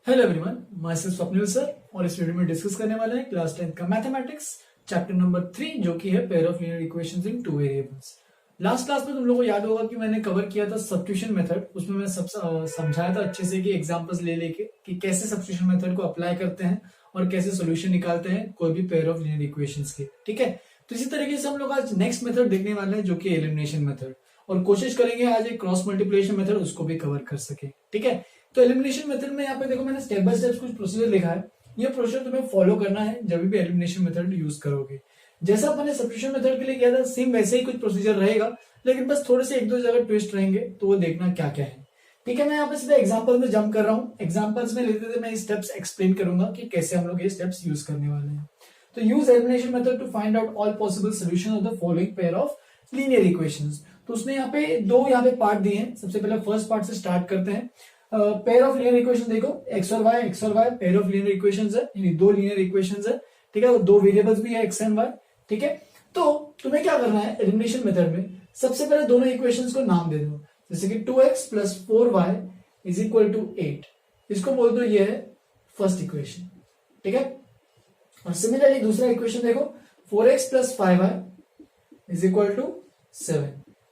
Hello everyone, my self Swapnil sir और इस video में डिस्कस करने वाले हैं क्लास 10 का मैथमेटिक्स चैप्टर नंबर 3 जो कि है pair of linear equations in two variables. Last class में तुम लोगों को याद होगा कि मैंने कवर किया था सब्स्टिट्यूशन मेथड। उसमें मैं समझाया था अच्छे से कि एग्जांपल्स ले लेके कि कैसे सब्स्टिट्यूशन मेथड को अप्लाई करते हैं और कैसे सोल्यूशन निकालते हैं कोई भी पेयर ऑफ लीनियर इक्वेशंस के। ठीक है, तो इसी तरीके से हम लोग आज नेक्स्ट मेथड देखने वाले हैं जो कि एलिमिनेशन मेथड, और कोशिश करेंगे आज एक क्रॉस मल्टीप्लिकेशन मेथड उसको भी कवर कर सके। ठीक है, तो एलिमिनेशन मेथड में यहाँ पे देखो मैंने स्टेप बाय स्टेप कुछ प्रोसीजर लिखा है। ये प्रोसीजर तुम्हें फॉलो करना है जब भी एलिमिनेशन मेथड यूज करोगे। जैसा मैंने सब्स्टिट्यूशन मेथड के लिए किया था सेम वैसे ही कुछ प्रोसीजर रहेगा, लेकिन बस थोड़े से एक दो जगह ट्विस्ट रहेंगे, तो वो देखना क्या क्या है। ठीक है, मैं यहाँ पे सीधा एग्जांपल में जंप कर रहा हूँ। एग्जांपल्स में लेते थे मैं स्टेप्स एक्सप्लेन करूंगा कि कैसे हम लोग ये स्टेप्स यूज करने वाले हैं। तो use elimination method to find out all possible solution of the following pair of linear equations. तो उसने यहाँ पे दो पार्ट दिए हैं। सबसे पहले फर्स्ट पार्ट से स्टार्ट करते हैं। पेयर ऑफ लीनियर इक्वेशन देखो, एक्स और y pair of linear equations है, यानी दो लीनियर इक्वेशंस है। ठीक है, दो वेरिएबल्स भी है एक्स एंड वाई। ठीक है, तो तुम्हें क्या करना है एलिमिनेशन मेथड में, सबसे पहले दोनों इक्वेशंस को नाम दे दो। जैसे कि 2x plus 4y is equal to 8, इसको बोल दो ये है फर्स्ट इक्वेशन। ठीक है, और सिमिलरली दूसरा इक्वेशन देखो 4x plus 5y is equal to 7,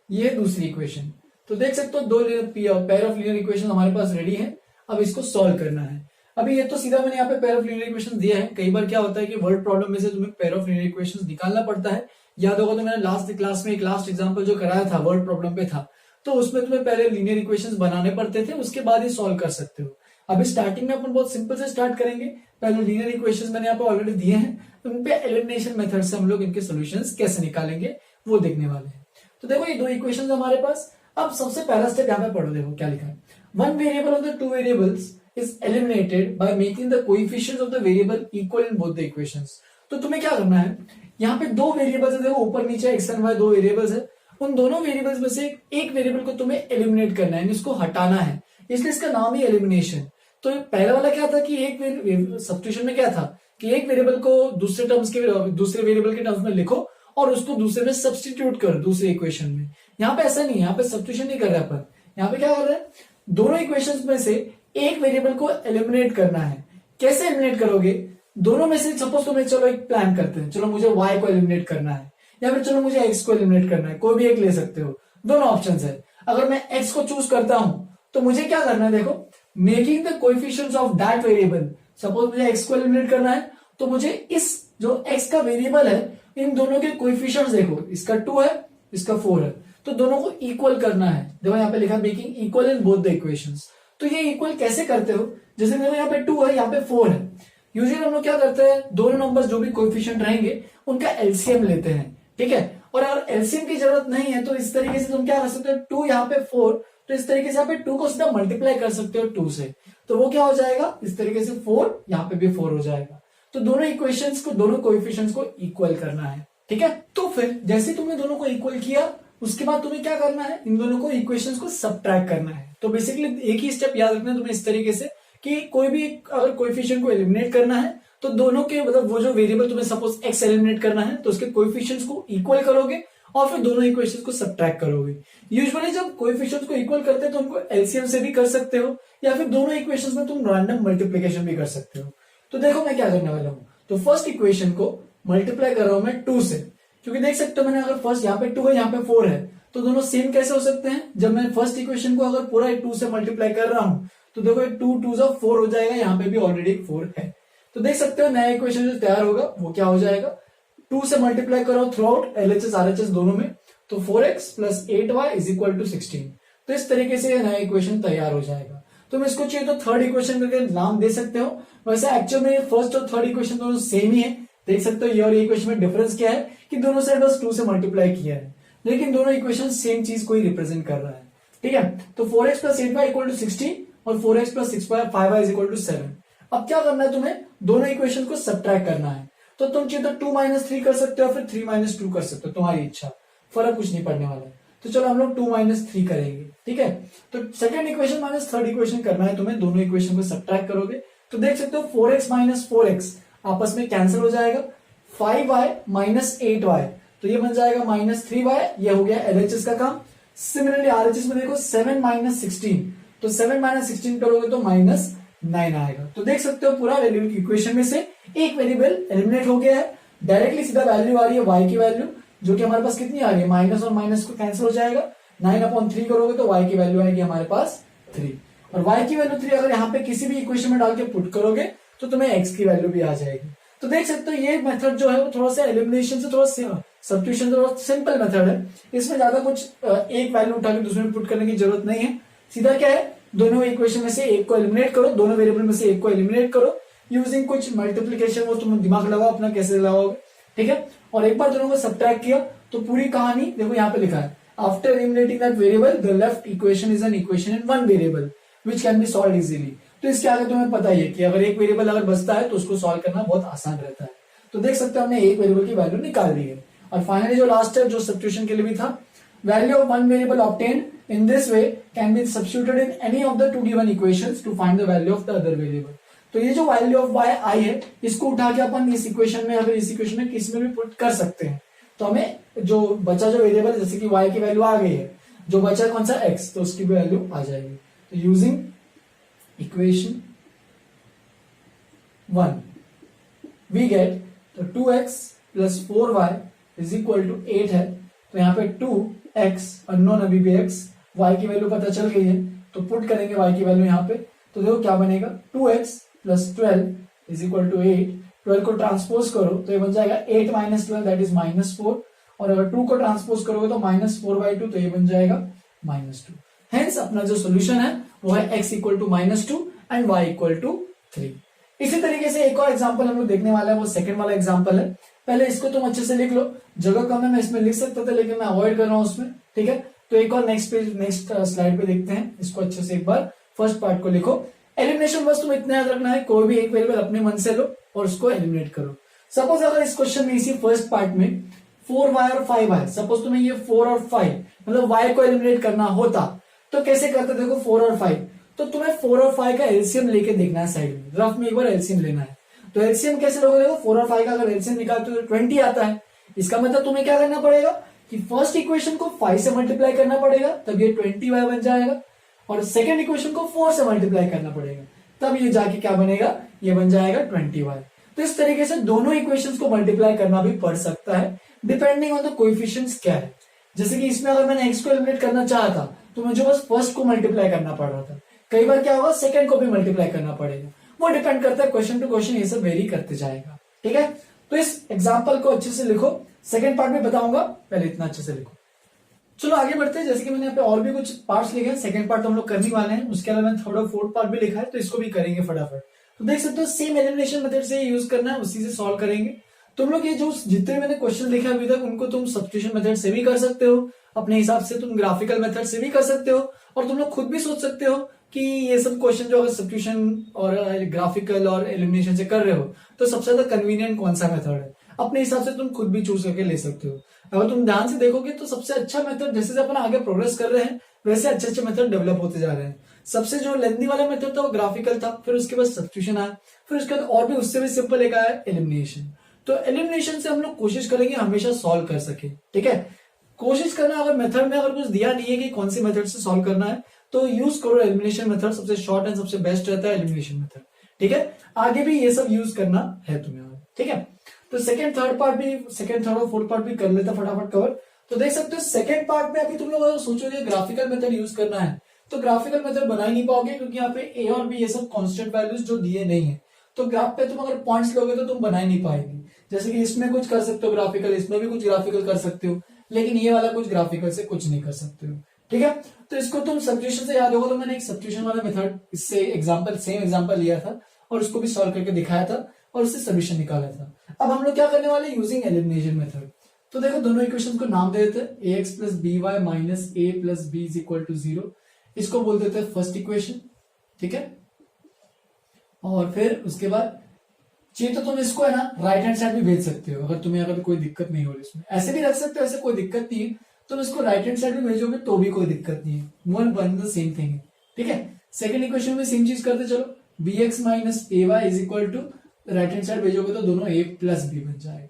ये है दूसरी इक्वेशन। तो देख सकते हो दो पेयर ऑफ लीनियर इक्वेशन हमारे पास रेडी है। अब इसको सॉल्व करना है। अभी ये तो सीधा मैंने यहाँ पे पेयर ऑफ लीनियर इक्वेशन दिया है। कई बार क्या होता है कि वर्ड प्रॉब्लम में से तुम्हें पेयर ऑफ लीनियर इक्वेशन निकालना पड़ता है। याद होगा तो मैंने लास्ट क्लास में एक लास्ट एग्जांपल जो कराया था वर्ड प्रॉब्लम पे था, तो उसमें तुम्हें पहले लीनियर इक्वेशंस बनाने पड़ते थे, उसके बाद ही सॉल्व कर सकते हो। अभी स्टार्टिंग में अपन बहुत सिंपल से स्टार्ट करेंगे। पहले लीनियर इक्वेशंस मैंने यहाँ पे ऑलरेडी दिए हैं, उन पे एलिमिनेशन मेथड से हम लोग इनके सॉल्यूशंस कैसे निकालेंगे वो देखने वाले हैं। तो देखो ये दो इक्वेशंस हमारे पास। अब सबसे पहला स्टेप यहाँ पे पढ़ो, देखो क्या लिखा है। One variable of the two variables is eliminated by making the coefficients of the variable equal in both the equations. तो तुम्हें क्या करना है, यहाँ पे दो वेरिएबल्स है, देखो ऊपर नीचे एक्स एंड वाई दो वेरिएबल्स है। उन दोनों वेरिएबल्स में से एक वेरिएबल को तुम्हें एलिमिनेट करना है, इसको हटाना है, इसलिए इसका नाम ही एलिमिनेशन। तो पहला वाला क्या था कि एक सब्स्टिट्यूशन में क्या था कि एक वेरिएबल को दूसरे वेरिएबल के टर्म्स में लिखो और उसको दूसरे में सब्स्टिट्यूट कर दूसरे इक्वेशन में। यहाँ पे ऐसा नहीं है, यहाँ पे सब्स्टिट्यूशन नहीं कर रहे अपन। यहाँ पे क्या कर रहे हैं, दोनों इक्वेशंस में से एक वेरिएबल को एलिमिनेट करना है। कैसे एलिमिनेट करोगे, दोनों में से सपोज तुम्हें चलो एक प्लान करते हैं, चलो मुझे y को एलिमिनेट करना है या फिर चलो मुझे x को एलिमिनेट करना है, कोई भी एक ले सकते हो, दोनों ऑप्शन है। अगर मैं x को चूज करता हूं तो मुझे क्या करना है, देखो making the coefficients of that variable. Suppose मुझे x को एलिमिनेट करना है तो मुझे इस जो x का वेरिएबल है इन दोनों के कोएफिशिएंट्स देखो, इसका 2 है इसका 4 है, तो दोनों को इक्वल करना है। देखो यहाँ पे लिखा making equal in both the equations. तो ये इक्वल कैसे करते हो, जैसे देखो यहाँ पे 2 है यहाँ पे 4 है। यूजुअली हम लोग क्या करते हैं, दोनों नंबर्स जो भी कोएफिशिएंट रहेंगे उनका एलसीएम लेते हैं। ठीक है, और अगर एलसीएम की जरूरत नहीं है तो इस तरीके से तुम क्या कर सकते हो, 2 यहाँ पे 4, तो इस तरीके से यहाँ पे 2 को सीधा मल्टीप्लाई कर सकते हो 2 से, तो वो क्या हो जाएगा इस तरीके से 4, यहाँ पे भी 4 हो जाएगा। तो दोनों इक्वेशंस को, दोनों कोएफिशिएंट्स को इक्वल करना है। ठीक है, तो फिर जैसे तुमने दोनों को इक्वल किया उसके बाद तुम्हें क्या करना है, इन दोनों को इक्वेशंस को सबट्रैक्ट करना है। तो बेसिकली एक ही स्टेप याद रखना है तुम्हें इस तरीके से कि कोई भी अगर कोएफिशिएंट को एलिमिनेट करना है तो दोनों के मतलब वो जो वेरिएबल तुम्हें सपोज x एलिमिनेट करना है तो उसके कोएफिशिएंट्स को इक्वल करोगे और फिर दोनों इक्वेशंस को सबट्रैक्ट करोगे। यूजुअली जब कोएफिशिएंट्स को इक्वल करते हैं तो उनको एलसीएम से भी कर सकते हो या फिर दोनों इक्वेशंस में तुम रैंडम मल्टीप्लिकेशन भी कर सकते हो। तो देखो मैं क्या करने वाला हूं, तो फर्स्ट इक्वेशन को मल्टीप्लाई कर रहा हूं मैं 2 से, क्योंकि देख सकते हो मैंने अगर फर्स्ट यहाँ पे 2 है यहाँ पे 4 है, तो दोनों सेम कैसे हो सकते हैं। जब मैं फर्स्ट इक्वेशन को अगर पूरा 2 से मल्टीप्लाई कर रहा हूं तो देखो 2 2 4 हो जाएगा, यहाँ पे भी ऑलरेडी 4 है। तो देख सकते हो नया इक्वेशन जो तैयार होगा वो क्या हो जाएगा, 2 से मल्टीप्लाई करो थ्रू आउट एलएचएस आरएचएस दोनों में, तो 4x plus 8y is equal to 16। तो इस तरीके से नया इक्वेशन तैयार हो जाएगा। तुम इसको चाहिए तो थर्ड इक्वेशन करके नाम दे सकते हो। वैसे एक्चुअल में फर्स्ट और थर्ड इक्वेशन दोनों सेम ही है। देख सकते हो ये और ये इक्वेशन में डिफरेंस क्या है कि दोनों साइड बस 2 से मल्टीप्लाई किया है, लेकिन दोनों इक्वेशन सेम चीज को ही रिप्रेजेंट कर रहा है। ठीक है, तो 4x plus 8y equal to 16 और 4x plus 5y is equal to 7। अब क्या करना है, तुम्हें दोनों इक्वेशन को सबट्रैक्ट करना है। तो तुम चाहिए तो 2 - 3 कर सकते हो, फिर 3 - 2 कर सकते हो, तुम्हारी इच्छा, फर्क कुछ नहीं पड़ने वाला है। तो चलो हम लोग 2 - 3 करेंगे। ठीक है, तो second equation minus third equation करना है तुम्हें, दोनों इक्वेशन को सबट्रैक्ट करोगे तो देख सकते हो 4x - 4x आपस में कैंसिल हो जाएगा, 5y - 8y तो ये बन जाएगा -3y, ये हो गया एलएचएस का काम। सिमिलरली आरएचएस में देखो 7 - 16, तो 7 - 16 करोगे तो 9 आएगा। तो देख सकते हो पूरा वैल्यू इक्वेशन में से एक वेरिएबल एलिमिनेट हो गया है। डायरेक्टली सीधा वैल्यू आ रही है y की वैल्यू, जो कि हमारे पास कितनी आ रही है, माइनस और माइनस को कैंसिल हो जाएगा, 9/3 करोगे तो y की वैल्यू आएगी हमारे पास 3, और y की वैल्यू 3 अगर यहाँ पे किसी भी इक्वेशन में डाल के पुट करोगे तो तुम्हें x की वैल्यू भी आ जाएगी। तो देख सकते हो ये मेथड जो है वो थोड़ा सा एलिमिनेशन से थोड़ा सब्स्टिट्यूशन से थोड़ा सिंपल मेथड है। इसमें ज्यादा कुछ एक वैल्यू उठा के दूसरे में पुट करने की जरूरत नहीं है। सीधा क्या है, दोनों इक्वेशन में से एक को एलिमिनेट करो, दोनों वेरिएबल में से एक को एलिमिनेट करो यूजिंग कुछ मल्टीप्लीकेशन, वो तुम दिमाग लगाओ अपना कैसे लगाओगे, ठीक है। और एक बार दोनों को सब्ट्रैक्ट किया तो पूरी कहानी देखो यहाँ पे लिखा है, after eliminating that variable the left equation is an equation in one variable which can be solve easily. तो इसके आगे तुम्हें पता ही है कि अगर एक वेरिएबल अगर बचता है तो उसको सॉल्व करना बहुत आसान रहता है। तो देख सकते हो हमने एक वेरिएबल की वैल्यू निकाल दी है। और फाइनली जो लास्ट है, जो सब्स्टिट्यूशन के लिए भी था, value of one variable obtained in this way can be substituted in any of the two given equations to find the value of the other variable. तो ये जो वैल्यू ऑफ y आई है, इसको उठा के अपन इस इक्वेशन में, अगर इस इक्वेशन में किसी में भी पुट कर सकते हैं। तो हमें जो बचा जो वेरिएबल, जैसे कि y की वैल्यू आ गई है, जो बचा कौन सा x, तो उसकी भी वैल्यू आ जाएगी। तो यूजिंग इक्वेशन 1 वी गेट तो 2x plus 4y is equal to 8 है। तो यहाँ पे 2x अननोन, अभी भी x, y की वैल्यू पता चल गई है, तो पुट करेंगे y की वैल्यू यहाँ पे। तो देखो क्या बनेगा, 2x plus 12 is equal to 8। 12 को ट्रांसपोज करो तो ये बन जाएगा 8 माइनस 12 दैट इज -4, और अगर 2 को ट्रांसपोज करोगे तो -4/2, तो ये बन जाएगा -2। हेंस अपना जो सोल्यूशन है वो है x equal to -2 and y equal to 3। इसी तरीके से एक और एग्जांपल हम लोग देखने वाला है, वो सेकंड वाला एग्जांपल है। पहले इसको तुम अच्छे से लिख लो, जगह कम है, मैं इसमें लिख सकता था लेकिन मैं अवॉइड कर रहा हूं उसमें, ठीक है। तो एक और नेक्स्ट पेज, नेक्स्ट स्लाइड पे देखते हैं इसको अच्छे से। एक बार फर्स्ट पार्ट को लिखो। एलिमिनेशन बस तुम इतना याद रखना है, कोई भी एक वेरिएबल अपने मन से लो और उसको एलिमिनेट करो। सपोज अगर इस क्वेश्चन में, इसी फर्स्ट पार्ट में 4y और 5y, सपोज तुम्हें ये 4 और 5 मतलब y को एलिमिनेट करना होता तो कैसे करते, देखो 4 और 5, तो तुम्हें 4 और 5 का एलसीएम लेके देखना है साइड में, रफ में एक बार एलसीएम लेना है। तो एलसीएम कैसे लोगे, देखो 4 और 5 का अगर एलसीएम निकालते हो तो 20 आता है। इसका मतलब तुम्हें क्या करना पड़ेगा कि फर्स्ट इक्वेशन को 5 से मल्टीप्लाई करना पड़ेगा, तब ये 20y बन जाएगा, और सेकेंड इक्वेशन को 4 से मल्टीप्लाई करना पड़ेगा, तब ये जाके क्या बनेगा, ये बन जाएगा 20y। तो इस तरीके से दोनों इक्वेशंस को मल्टीप्लाई करना भी पड़ सकता है, डिपेंडिंग ऑन द कोएफिशिएंट्स क्या है। जैसे कि इसमें अगर मैंने x को एलिमिनेट करना चाहा था तो मुझे बस फर्स्ट को मल्टीप्लाई करना पड़ रहा था, कई बार क्या होगा सेकंड को भी मल्टीप्लाई करना पड़ेगा, वो डिपेंड करता है क्वेश्चन टू क्वेश्चन, ये सब वेरी करते जाएगा, ठीक है। तो इस एग्जांपल को अच्छे से लिखो, सेकंड पार्ट में बताऊंगा, पहले इतना अच्छे से लिखो। चलो आगे बढ़ते हैं। जैसे कि मैंने यहाँ पे और भी कुछ पार्ट्स लिखे हैं, सेकंड पार्ट तो हम लोग करने वाले हैं, उसके अलावा मैंने थर्ड और फोर्थ पार्ट भी लिखा है, तो इसको भी करेंगे फटाफट। तो देख सकते हो सेम एलिमिनेशन मेथड से यूज करना है, उसी से सॉल्व करेंगे। तुम लोग ये जो जितने मैंने क्वेश्चन लिखे अभी तक, उनको तुम सब्स्टिट्यूशन मेथड से भी कर सकते हो, अपने हिसाब से तुम ग्राफिकल मेथड से भी कर सकते हो, और तुम लोग खुद भी सोच सकते हो कि ये सब क्वेश्चन जो अगर सब्स्टिट्यूशन और ग्राफिकल और एलिमिनेशन से कर रहे हो तो सबसे ज्यादा कन्वीनियंट कौन सा मेथड है, अपने हिसाब से तुम खुद भी चूज करके ले सकते हो। अगर तुम ध्यान से देखोगे तो सबसे अच्छा मेथड, जैसे अपन आगे प्रोग्रेस कर रहे हैं वैसे अच्छे अच्छे मेथड डेवलप होते जा रहे हैं। सबसे जो लेंथी वाला मेथड था वो ग्राफिकल था, फिर उसके बाद सब्स्टिट्यूशन आया, फिर उसके बाद और भी उससे भी सिंपल एक आया एलिमिनेशन। तो एलिमिनेशन से हम लोग कोशिश करेंगे हमेशा सॉल्व कर सके, ठीक है। कोशिश करना, अगर मेथड में अगर कुछ दिया नहीं है कि कौन सी मेथड से सॉल्व करना है तो यूज करो एलिमिनेशन मेथड, सबसे शॉर्ट एंड सबसे बेस्ट रहता है एलिमिनेशन मेथड, ठीक है। आगे भी ये सब यूज करना है तुम्हें, ठीक है। तो सेकंड थर्ड और फोर्थ पार्ट भी कर लेता फटाफट कवर। तो देख सकते हो सेकंड पार्ट में अभी तुम लोग अगर सोचोगे ग्राफिकल मेथड यूज करना है तो ग्राफिकल मेथड बना ही नहीं पाओगे, क्योंकि यहाँ पे ए और बी ये सब कांस्टेंट वैल्यूज जो दिए नहीं है, तो ग्राफ पे तुम अगर पॉइंट्स लोगे तो तुम बना ही नहीं पाएंगे। जैसे कि इसमें कुछ कर सकते हो ग्राफिकल, इसमें भी कुछ ग्राफिकल कर सकते हो, लेकिन ये वाला कुछ ग्राफिकल से कुछ नहीं कर सकते हो, ठीक है। तो इसको तुम सब्स्टिट्यूशन से याद होगा, तो मैंने एक सब्स्टिट्यूशन वाला मेथड इससे एग्जांपल, सेम एग्जांपल लिया था और उसको भी सॉल्व करके दिखाया था और उससे सॉल्यूशन निकाला था। अब हम लोग क्या करने वाले, यूजिंग एलिमिनेशन मेथड। तो देखो दोनों इक्वेशन को नाम दे देते हैं, ax plus b y minus a plus b is equal to 0, इसको बोल देते हैं फर्स्ट इक्वेशन, ठीक है। और फिर उसके बाद चाहिए तो तुम इसको है ना राइट हैंड साइड भी भेज सकते हो, अगर तुम्हें अगर कोई दिक्कत नहीं हो रही इसमें, ऐसे भी रख सकते हो, ऐसे कोई दिक्कत नहीं है। तुम इसको राइट हैंड साइड में भेजोगे तो भी कोई दिक्कत नहीं है, one one the same thing है, ठीक है। सेकंड इक्वेशन में सेम चीज करते चलो, b x minus a y is equal to right hand side भेजोगे तो दोनों ए प्लस बी बन जाएगा।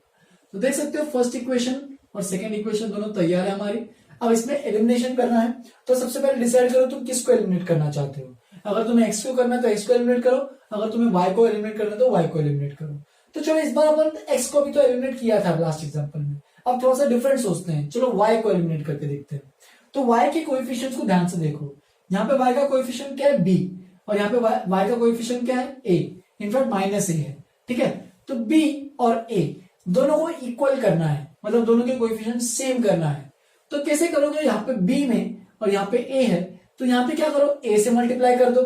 तो देख सकते हो फर्स्ट इक्वेशन और सेकंड इक्वेशन दोनों तैयार है हमारी। अब इसमें एलिमिनेशन करना है, तो सबसे पहले डिसाइड करो तुम किसको एलिमिनेट करना चाहते हो। अगर तुम्हें x को करना है तो x को एलिमिनेट करो, अगर तुम्हें y को एलिमिनेट करना है तो y को एलिमिनेट करो। तो चलो इस बार अपन x को भी तो एलिमिनेट किया था लास्ट एग्जांपल में, अब थोड़ा सा डिफरेंट सोचते हैं, चलो y को एलिमिनेट करके देखते हैं। तो y के कोएफिशिएंट्स को ध्यान से देखो, यहाँ पे y का कोएफिशिएंट क्या है b, और यहाँ पे y का कोएफिशिएंट क्या है a, इनफैक्ट माइनस a है, ठीक है। तो b और a दोनों को इक्वल करना है, मतलब दोनों के कोएफिशिएंट सेम करना है। तो कैसे करोगे, यहाँ पे b में और यहाँ पे a है, तो यहाँ पे क्या करो, a से मल्टीप्लाई कर दो,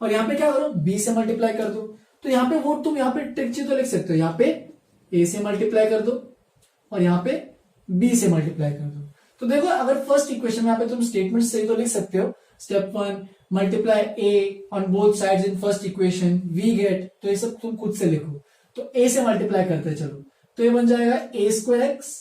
और यहाँ पे क्या करो, b से मल्टीप्लाई कर दो। तो यहाँ पे वो तुम यहाँ पे ट्रिक चीज तो लिख सकते हो, यहाँ पे a से मल्टीप्लाई कर दो और यहाँ पे b से मल्टीप्लाई कर दो। तो देखो अगर फर्स्ट इक्वेशन में यहाँ पे तुम स्टेटमेंट सही तो लिख सकते हो, step 1 multiply a on both sides in first equation we get, तो ये सब तुम खुद से लिखो। तो a से मल्टीप्लाई करते चलो, तो ये बन जाएगा a square x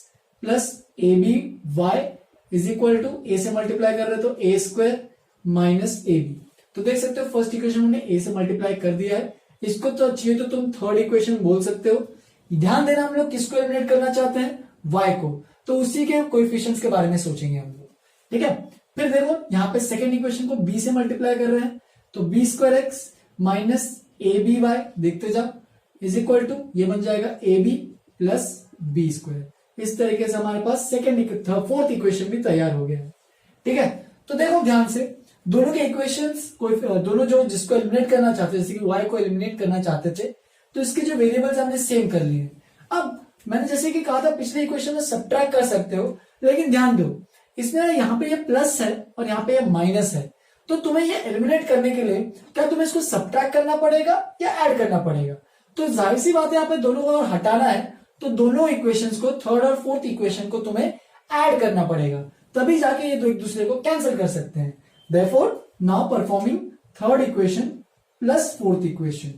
plus a b y is equal to, a से मल्टीप्लाई कर रहे तो a square minus a b. तो देख सकते हो फर्स्ट इक्वेशन हमने a से मल्टीप्लाई कर दिया है, इसको तो चाहिए तो तुम थर्ड इक्वेशन बोल सकते हो। ध्यान देना हम लोग किसको एलिमिनेट करना चाहते हैं, y को, तो उसी के कोएफिशिएंट्स के बारे में सोचेंगे हम लोग, ठीक है। फिर देखो यहाँ पे सेकेंड इक्वेशन को b से मल्टीप्लाई कर रहे हैं, तो b square x minus a b y, देखते जाओ, इज इक्वल टू, ये बन जाएगा a b plus b square. इस तरीके से हमारे पास फोर्थ इक्वेशन भी तैयार हो गया है, ठीक है। तो देखो ध्यान से, दोनों के इक्वेशंस दोनों जो जिसको एलिमिनेट करना चाहते थे, जैसे कि y को एलिमिनेट करना चाहते थे, तो इसके जो वेरिएबल्स हमने सेम कर लिए। अब मैंने जैसे कि कहा था पिछले इक्वेशन में सब्ट्रैक्ट कर सकते हो, लेकिन ध्यान दो इसमें यहाँ पे ये प्लस है और यहाँ पे ये माइनस है, तो तुम्हें ये एलिमिनेट करने के लिए क्या तुम्हें इसको सब्ट्रैक्ट करना पड़ेगा या ऐड करना पड़ेगा। तो जाहिर सी बात है यहाँ पे दोनों को अगर हटाना है तो दोनों इक्वेशंस को, थर्ड और फोर्थ इक्वेशन को तुम्हें ऐड करना पड़ेगा, तभी जाके ये दो एक दूसरे को कैंसिल कर सकते हैं। Therefore, now performing third equation plus fourth equation।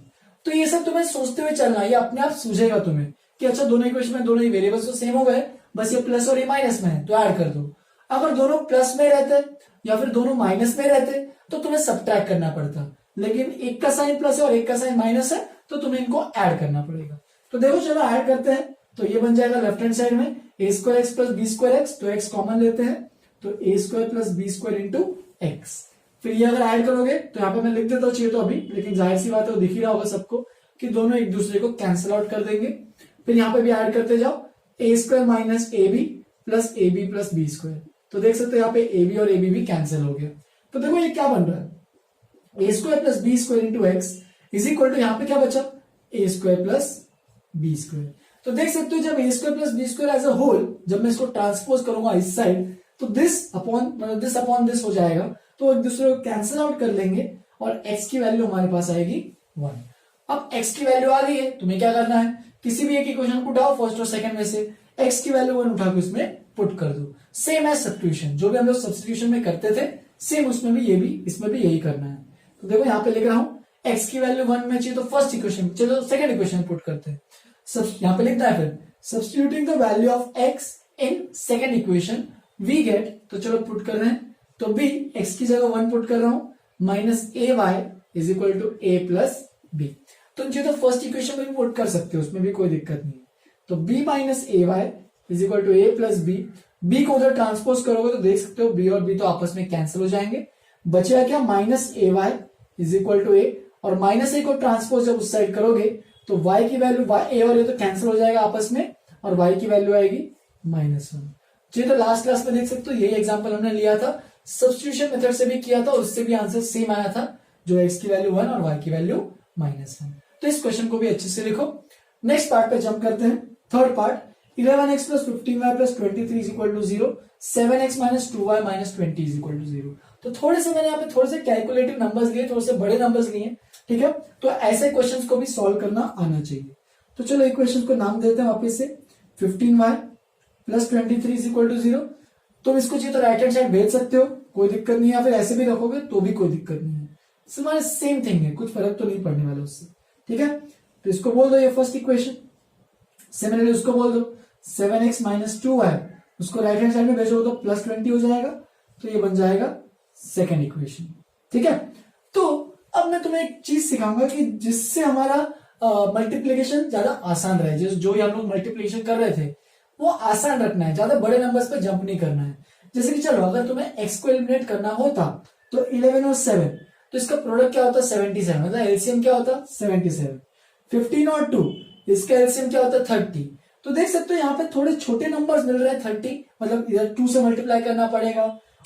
तो ये सब तुम्हें सोचते हुए चलना, ये अपने आप सूझेगा तुम्हें कि अच्छा दोनों इक्वेशन में दोनों ही वेरिएबल्स तो सेम हो गए, बस ये प्लस और ये माइनस में है तो ऐड कर दो। अगर दोनों प्लस में रहते या फिर दोनों माइनस में रहते तो तुम्हें सब्ट्रैक्ट करना पड़ता, लेकिन एक का साइन प्लस है और एक का साइन माइनस है, तो तुम्हें इनको ऐड करना पड़ेगा। तो देखो चलो ऐड करते हैं, तो ये बन जाएगा लेफ्ट हैंड साइड में a square x plus b square x, तो एक्स कॉमन लेते हैं, तो a square plus b square into x. फिर ये अगर ऐड करोगे तो यहाँ पे मैं लिख देता हूँ चाहिए तो अभी, लेकिन जाहिर सी बात है वो दिख ही रहा होगा सबको कि दोनों एक दूसरे को कैंसिल आउट कर देंगे। फिर यहाँ पे भी ऐड करते जाओ, a square minus a b plus a b plus b square, तो देख सकते हो यहाँ पे ए बी और ए बी भी कैंसिल हो गया। तो देखो ये क्या बन रहा है, a square plus b square into x is equal to, यहाँ पे क्या बचा, a square plus b square. तो देख सकते हो जब a square plus b square as a whole, जब मैं इसको ट्रांसपोज करूंगा इस साइड, तो दिस अपॉन दिस हो जाएगा, तो एक दूसरे को कैंसिल आउट कर लेंगे और x की वैल्यू हमारे पास आएगी 1। अब x की वैल्यू आ गई है, तुम्हें क्या करना है, किसी भी एक इक्वेशन को उठाओ फर्स्ट और सेकंड में से, x की वैल्यू 1 उठा के उसमें पुट कर दो। सेम एज सब्स्टिट्यूशन, जो भी हम लोग सब्स्टिट्यूशन में करते थे सेम उसमें भी इसमें भी यही करना है। तो देखो यहाँ पे लिख रहा हूं x की वैल्यू 1 में चाहिए तो फर्स्ट इक्वेशन, चलो सेकंड इक्वेशन पुट करते हैं। यहाँ पे लिखना है फिर substituting the value of x in second equation we get, तो चलो पुट कर रहे हैं, तो b x की जगह 1 पुट कर रहा हूं minus a y is equal to a plus b. तो चाहिए तो फर्स्ट इक्वेशन में भी पुट कर सकते हो, उसमें भी कोई दिक्कत नहीं है। तो b minus a y is equal to a plus b, b को उधर ट्रांसपोज करोगे तो देख सकते हो b और b तो आपस में कैंसिल हो जाएंगे, बचेगा क्या minus a y is equal to a, और माइनस ए को ट्रांसपोज जब उस साइड करोगे तो y की वैल्यू ए और ए तो कैंसिल हो जाएगा आपस में, और y की वैल्यू आएगी -1। जी तो लास्ट क्लास में देख सकते हो यही एग्जांपल हमने लिया था, सब्स्टिट्यूशन मेथड से भी किया था, उससे भी आंसर सेम आया था, जो x की वैल्यू 1 और y की वैल्यू -1। तो इस क्वेश्चन को भी अच्छे से लिखो। नेक्स्ट पार्ट पे जंप करते हैं, third part, 11x plus 15y plus 23 is equal to 0, 7x minus 2y minus 20 is equal to 0। तो थोड़े से मैंने यहाँ पे थोड़े से कैलकुलेटिव नंबर्स लिए, थोड़े से बड़े नंबर्स लिए, ठीक है। तो ऐसे क्वेश्चंस को भी सॉल्व करना आना चाहिए। तो चलो इक्वेशन को नाम देते हैं वापस से, 15y plus 23 is equal to 0। तुम इसको चाहिए तो राइट हैंड साइड भेज सकते हो, कोई दिक्कत नहीं है, या फिर ऐसे भी रखोगे तो भी कोई दिक्कत नहीं है, हमारे सेम थिंग है, कुछ फर्क तो नहीं पड़ने वाला उससे, ठीक है। तो इसको बोल दो ये फर्स्ट इक्वेशन, सिमिलरली उसको बोल दो 7x माइनस 2y, उसको राइट हैंड साइड में भेजोगे तो प्लस 20 हो जाएगा, तो ये बन जाएगा सेकेंड इक्वेशन, ठीक है। तो अब मैं तुम्हें एक चीज सिखाऊंगा कि जिससे हमारा मल्टीप्लीकेशन ज्यादा आसान रहे, जो हम लोग मल्टीप्लीकेशन कर रहे थे वो आसान रखना है, ज्यादा बड़े नंबर्स पे जंप नहीं करना है। जैसे कि चलो अगर तुम्हें x को एलिमिनेट करना होता तो 11 और 7, तो इसका प्रोडक्ट क्या होता है 77, मतलब एलसीएम क्या होता है 77। 15 और 2 इसका एलसीएम क्या होता है 30। तो देख सकते हो यहाँ पे थोड़े छोटे नंबर्स मिल रहे हैं 30, मतलब इधर 2 से मल्टीप्लाई करना पड़ेगा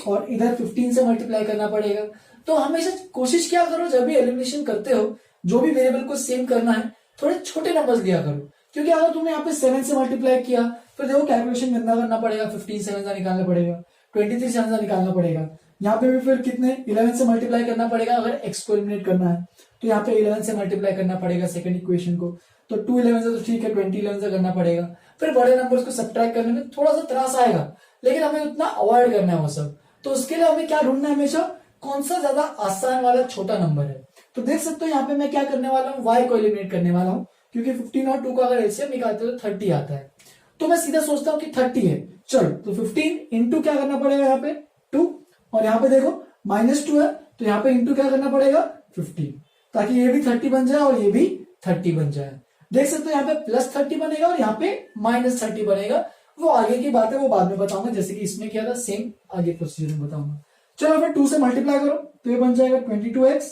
और इधर 15 से मल्टीप्लाई करना पड़ेगा। तो हमेशा कोशिश क्या करो जब भी एलिमिनेशन करते हो, जो भी वेरिएबल को सेम करना है, थोड़े छोटे नंबर्स लिया करो, क्योंकि अगर तुमने यहाँ पे 7 से मल्टीप्लाई किया फिर देखो कैलकुलेशन गंदा करना पड़ेगा, 15 7 से निकालना पड़ेगा, 23 7 से निकालना पड़ेगा। यहाँ पे भी फिर कितने 11 से मल्टीप्लाई करना पड़ेगा, अगर एक्स को एलिमिनेट करना है तो यहाँ पे 11 से मल्टीप्लाई करना पड़ेगा सेकंड इक्वेशन को, तो 2 11 से तो ठीक है 20 11 से करना पड़ेगा। फिर बड़े नंबर्स को सब्ट्रैक्ट करने में थोड़ा सा त्रास आएगा, लेकिन हमें उतना अवॉइड करना है वो सब। तो उसके लिए हमें क्या ढूंढना है हमेशा, कौन सा ज्यादा आसान वाला छोटा नंबर है। तो देख सकते हो यहाँ पे मैं क्या करने वाला हूँ, y को एलिमिनेट करने वाला हूँ, क्योंकि 15 और 2 का अगर एलसीएम निकालते हो तो 30 आता है। तो मैं सीधा सोचता हूँ कि 30 है, चलो तो 15 इंटू क्या करना पड़ेगा यहाँ पे 2, और यहाँ पे देखो -2 है तो यहाँ पे इंटू क्या करना पड़ेगा 15, ताकि ये भी 30 बन जाए और ये भी 30 बन जाए। देख सकते हो यहाँ पे +30 बनेगा और यहाँ पे -30 बनेगा। वो आगे की बात है, वो बाद में बताऊंगा, जैसे कि इसमें किया था सेम आगे प्रोसीजर में बताऊंगा। चलो फिर 2 से मल्टीप्लाई करो तो ये बन जाएगा 22x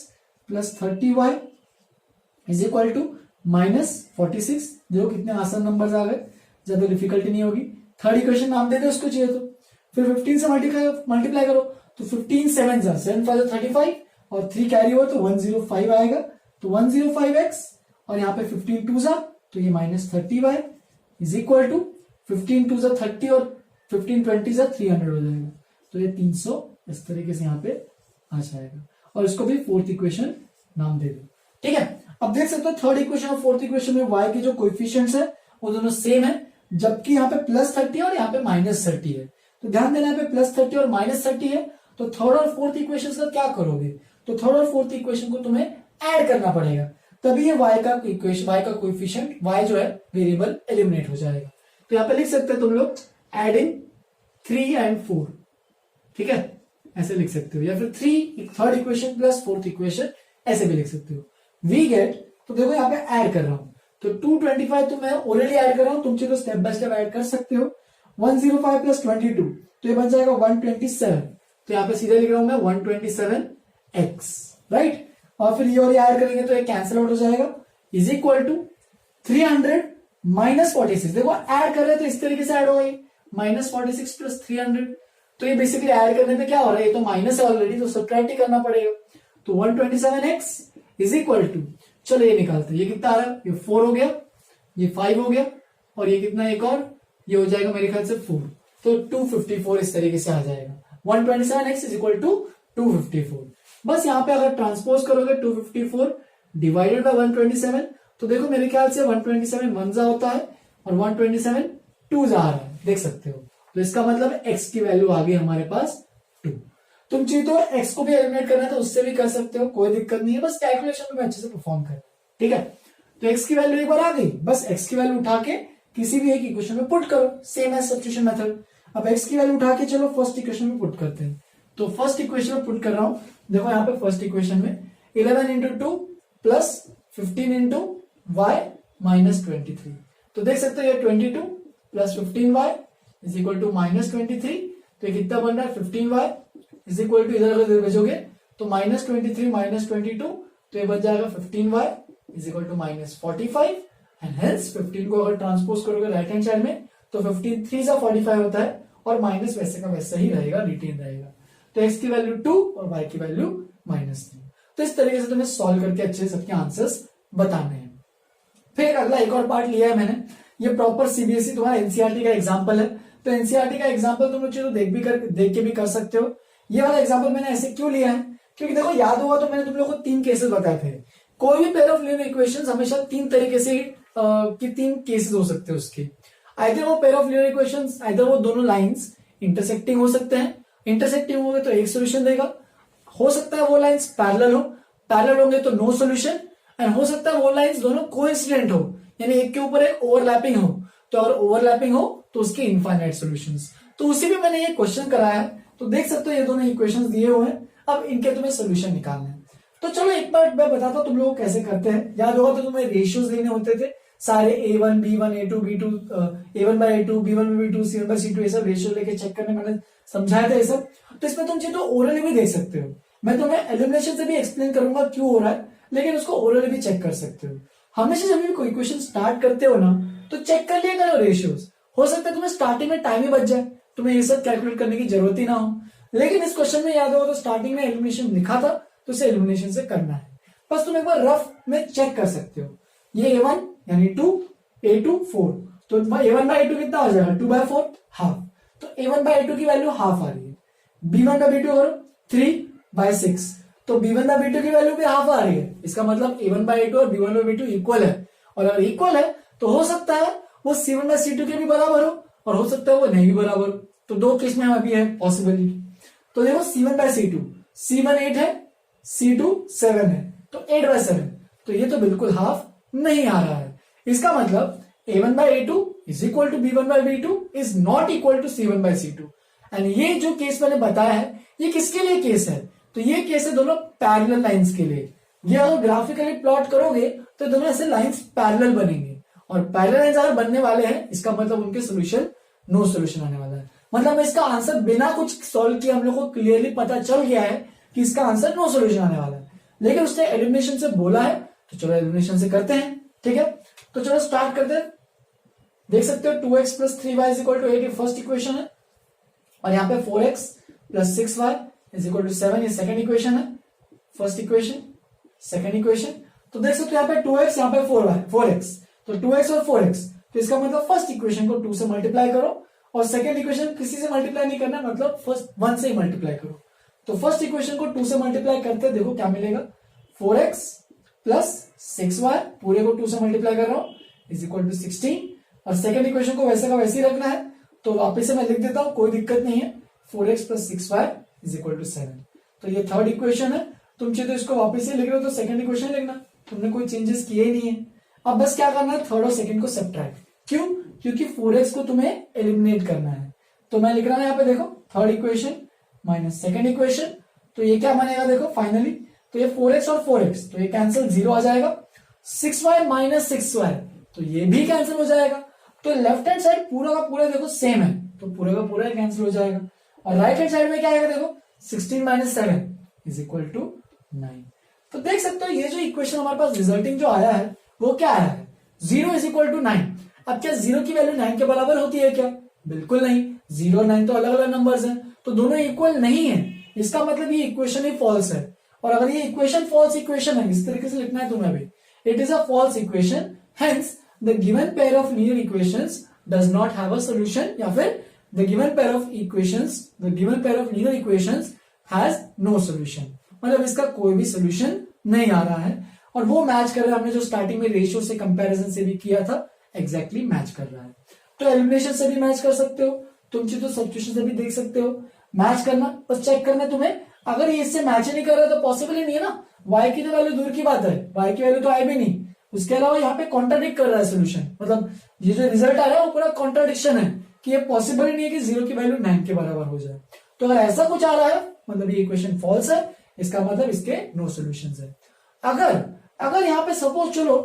+ 30y is equal to -46। देखो कितने आसान नंबर्स आ गए, ज्यादा डिफिकल्टी नहीं होगी। थर्ड इक्वेशन नाम दे दो उसको चाहिए तो। फिर 15 से मल्टीप्लाई करो तो 15 7 7 5 35 और 3 कैरी हो तो 105 आएगा, तो 105x और यहाँ पे 15 2 जा तो ये -30y इज इक्वल टू 15 2 जा 30 और 15 20 जा 300 हो जाएगा, तो ये 300 इस तरीके से यहाँ पे आ जाएगा। और इसको भी फोर्थ इक्वेशन नाम दे दो, ठीक है। अब देख सकते हो थर्ड इक्वेशन और फोर्थ इक्वेशन में y के जो कोएफिशिएंट्स है वो दोनों सेम है, जबकि यहाँ पे +30 और यहाँ पे -30 है। तो ध्यान देना, यहाँ पे +30 और -30 है, तो थर्ड और फोर्थ इक्वेशन का क्या करोगे, तो थर्ड और फोर्थ इक्वेशन को तुम्हें ऐड करना पड़ेगा, तभी ये y का इक्वेशन, y का कोएफिशिएंट y जो है वेरिएबल एलिमिनेट हो जाएगा। तो यहाँ पे लिख सकते हो तुम लोग एडिंग 3 and 4, ठीक है, ऐसे लिख सकते हो, या फिर थर्ड इक्वेशन + फोर्थ इक्वेशन ऐसे भी लिख सकते हो। वी गेट, तो देखो यहाँ पे ऐड कर रहा हूं, तो 225 तो मैं ऑलरेडी ऐड कर रहा हूं, तुम चलो स्टेप बाय स्टेप ऐड कर सकते हो। 105 + 22 तो ये बन जाएगा 127, तो यहाँ पे सीधा लिख रहा हूं मैं 127x, राइट। और फिर ये और ऐड करेंगे तो ये कैंसिल आउट हो जाएगा, इज इक्वल टू 300 -46। देखो ऐड कर रहे हैं तो इस तरीके से ऐड हो गई, -46 + 300, तो ये बेसिकली ऐड करने पे क्या हो रहा है, ये तो माइनस है ऑलरेडी, तो सब्ट्रैक्ट ही करना पड़ेगा। तो 127x इज इक्वल टू, चलो ये निकालते हैं, ये कितना आ रहा है, ये 4 हो गया, ये 5 हो गया, और ये कितना एक और, ये हो जाएगा मेरे ख्याल से 4, तो 254 इस तरीके से आ जाएगा। 127x is equal to 254। बस यहाँ पे अगर ट्रांसपोज करोगे 254 डिवाइडेड बाय 127, तो देखो मेरे ख्याल से 127 1 जा होता है और 127 2 जा आ रहा है, देख सकते हो। तो इसका मतलब x की वैल्यू आ गई हमारे पास 2। तुम चाहिए तो x को भी एलिमिनेट करना है तो उससे भी कर सकते हो, कोई दिक्कत नहीं है, बस कैलकुलेशन तुम्हें अच्छे से परफॉर्म करना है, ठीक है। तो x की वैल्यू एक बार आ गई, बस x की वैल्यू उठा के किसी भी एक इक्वेशन में पुट करो, सेम एज सब्स्टिट्यूशन मेथड। अब x की वैल्यू उठा के चलो फर्स्ट इक्वेशन में पुट करते हैं, तो फर्स्ट इक्वेशन में पुट कर रहा हूं। देखो यहाँ पे फर्स्ट इक्वेशन में 11 × 2 + 15 × y -23, तो देख सकते हो ये 22 + 15y इज इक्वल टू -23, तो ये कितना बन रहा है 15y इज इक्वल टू, इधर अगर भेजोगे तो -23 -22, तो ये बन जाएगा 15y is equal to -45, and hence 15 को अगर ट्रांसपोज करोगे राइट हैंड साइड में तो 15 3 सा 45 होता है, और माइनस वैसे का वैसा ही रहेगा, रिटेन रहेगा। तो x की वैल्यू 2 और y की वैल्यू -3। तो इस तरीके से तुम्हें सॉल्व करके अच्छे से सबके आंसर्स बताने हैं। फिर अगला एक और पार्ट लिया है मैंने, ये प्रॉपर सीबीएसई तुम्हारा एनसीईआरटी का एग्जाम्पल है, तो एनसीईआरटी का एग्जाम्पल तुम लोग देख के भी कर सकते हो। ये वाला एग्जाम्पल मैंने ऐसे क्यों लिया है, क्योंकि देखो याद होगा तो मैंने तुम लोग को 3 केसेस बताए थे। कोई भी पेयर ऑफ लीनियर इक्वेशंस हमेशा 3 तरीके से कि 3 केसेस हो सकते हैं उसके, आइदर वो pair of linear equations, either वो दोनों लाइंस इंटरसेक्टिंग हो सकते हैं, इंटरसेक्टिंग होंगे तो एक सोल्यूशन देगा, हो सकता है वो लाइंस पैरेलल हो, पैरेलल होंगे तो नो सोल्यूशन, एंड हो सकता है वो लाइंस दोनों कोइंसिडेंट हो, यानी एक के ऊपर एक ओवरलैपिंग हो, तो अगर ओवरलैपिंग हो तो उसके इनफाइनाइट सॉल्यूशंस। तो उसी में मैंने ये क्वेश्चन कराया है, तो देख सकते हो ये दोनों इक्वेशंस दिए हुए हैं, अब इनके तुम्हें सोल्यूशन निकालना है। तो चलो एक बार मैं बताता हूं तुम लोग कैसे करते हैं। याद होगा तो तुम्हें रेशियोज देने होते थे सारे, a1 b1 a2 b2 a1/a2 b1/b2 c1/c2, ये सब रेशियो लेके चेक करने मैंने समझाया था ये सब। तो इसमें तुम चाहिए तो ओरली भी देख सकते हो, मैं तुम्हें एलिमिनेशन से भी एक्सप्लेन करूंगा क्यों हो रहा है, लेकिन उसको ओरली भी चेक कर सकते हो। हमेशा जब भी कोई इक्वेशन स्टार्ट करते हो ना तो चेक कर लिया करो रेशियोज। हो सकता है तुम्हें स्टार्टिंग में टाइम ही बच जाए, तुम्हें ये सब कैलकुलेट करने की जरूरत ही ना हो, लेकिन इस क्वेश्चन में याद होगा तो स्टार्टिंग में एलिमिनेशन लिखा था तो उसे एलिमिनेशन से करना है। बस तुम एक बार रफ में चेक कर सकते हो। ये A1 यानी 2, A2 4, तो A1 बाई A2 कितना हो जाएगा 2 बाई 4 हाफ, तो A1 बाई A2 की वैल्यू हाफ आ रही है। B1 का B2 करो 3 बाई 6, तो B1 बाई B2 की वैल्यू भी हाफ आ रही है। इसका मतलब A1 बाई A2 और B1 बाई B2 इक्वल है, और अगर इक्वल है तो हो सकता है वो C1 बाई C2 के भी बराबर हो और हो सकता है वो नहीं भी बराबर हो। तो दो केस में अभी है पॉसिबिलिटी। तो देखो C1 बाई C2, C1 8 है, C2 7 है, तो 8 बाई 7, तो ये तो बिल्कुल हाफ नहीं आ रहा है। इसका मतलब A1 by A2 is equal to B1 by B2 is not equal to C1 by C2। And ये जो केस मैंने बताया है ये किसके लिए केस है, तो ये केस है दोनों पैरेलल लाइंस के लिए। ये अगर ग्राफिकली प्लॉट करोगे तो दोनों ऐसे लाइंस पैरेलल बनेंगे, और पैरेलल लाइंस अगर बनने वाले हैं इसका मतलब उनके सोल्यूशन नो सोल्यूशन आने वाला है। मतलब इसका आंसर बिना कुछ सॉल्व किए हम लोग को क्लियरली पता चल गया है कि इसका आंसर नो सोल्यूशन आने वाला है, लेकिन उसने एलिमिनेशन से बोला है तो चलो एलिमिनेशन से करते हैं। ठीक है, तो चलो स्टार्ट करते हैं। देख सकते हो 2x plus 3y is equal to 8 ये फर्स्ट इक्वेशन है, और यहाँ पे 4x plus 6y is equal to 7 ये सेकंड इक्वेशन है। फर्स्ट इक्वेशन, सेकंड इक्वेशन, तो देख सकते हो यहाँ पे 2x यहाँ पे 4x, तो 2x और 4x, तो इसका मतलब फर्स्ट इक्वेशन को 2 से मल्टीप्लाई करो, और सेकंड इक्वेशन किसी से मल्टीप्लाई नहीं करना, मतलब फर्स्ट 1 से ही मल्टीप्लाई करो। तो फर्स्ट इक्वेशन को 2 से मल्टीप्लाई करते हैं, देखो क्या मिलेगा 4x प्लस 6y पूरे को 2 से मल्टीप्लाई कर रहा हूं इज इक्वल टू 16, और सेकंड इक्वेशन को वैसे का वैसे ही रखना है, तो वापस से मैं लिख देता हूं, कोई दिक्कत नहीं है। 4x plus 6y is equal to 7, तो ये थर्ड इक्वेशन है। तुम चाहे तो इसको वापस से लिख रहे हो तो सेकंड इक्वेशन लिखना, तुमने कोई चेंजेस किए ही नहीं है। अब बस क्या करना है, थर्ड और सेकंड को सब्ट्रैक्ट। क्यों, क्योंकि 4x को तुम्हें एलिमिनेट करना है। तो मैं लिख रहा हूं यहाँ पे देखो third equation minus second equation, तो ये क्या बनेगा देखो फाइनली, तो ये 4x और 4x तो ये कैंसिल 0 आ जाएगा, 6y माइनस 6y तो ये भी कैंसिल हो जाएगा। तो लेफ्ट हैंड साइड पूरा का पूरा देखो सेम है, तो पूरा का पूरा कैंसिल हो जाएगा, और राइट हैंड साइड में क्या आएगा देखो 16 माइनस 7 इज इक्वल टू 9। तो देख सकते हो ये जो इक्वेशन हमारे पास रिजल्टिंग जो आया है वो क्या आया है, 0 इज इक्वल टू 9। अब क्या 0 की वैल्यू 9 के बराबर होती है क्या, बिल्कुल नहीं, 0 और 9 तो अलग अलग नंबर्स हैं, तो दोनों इक्वल नहीं है। इसका मतलब ये इक्वेशन ही फॉल्स है, और अगर ये इक्वेशन फॉल्स इक्वेशन है, इस तरीके से लिखना है तुम्हें अभी, it is a false equation, hence the given pair of linear equations does not have a solution, या फिर the given pair of linear equations has no solution, मतलब इसका कोई भी सॉल्यूशन नहीं आ रहा है। और वो मैच कर रहा है, हमने जो स्टार्टिंग में रेशियो से कंपैरिजन से भी किया था एग्जैक्टली मैच कर रहा है। तो एलिमिनेशन से भी मैच कर सकते हो, तुम चाहे तो सब्स्टिट्यूशन से भी देख सकते हो। मैच करना बस चेक करना तुम्हें, अगर ये इससे मैच ही नहीं कर रहा तो पॉसिबल ही नहीं है ना, y की तो वैल्यू दूर की बात है, y की वैल्यू तो आई भी नहीं, उसके अलावा यहाँ पे कॉन्ट्राडिक्ट कर रहा है सोल्यूशन, मतलब ये जो रिजल्ट आ रहा है वो पूरा कॉन्ट्राडिक्शन है कि ये पॉसिबल ही नहीं है कि 0 की वैल्यू 9 के बराबर हो जाए। तो अगर ऐसा कुछ आ रहा है मतलब ये इक्वेशन फॉल्स है, इसका मतलब इसके नो सोल्यूशन है। अगर यहाँ पे सपोज चलो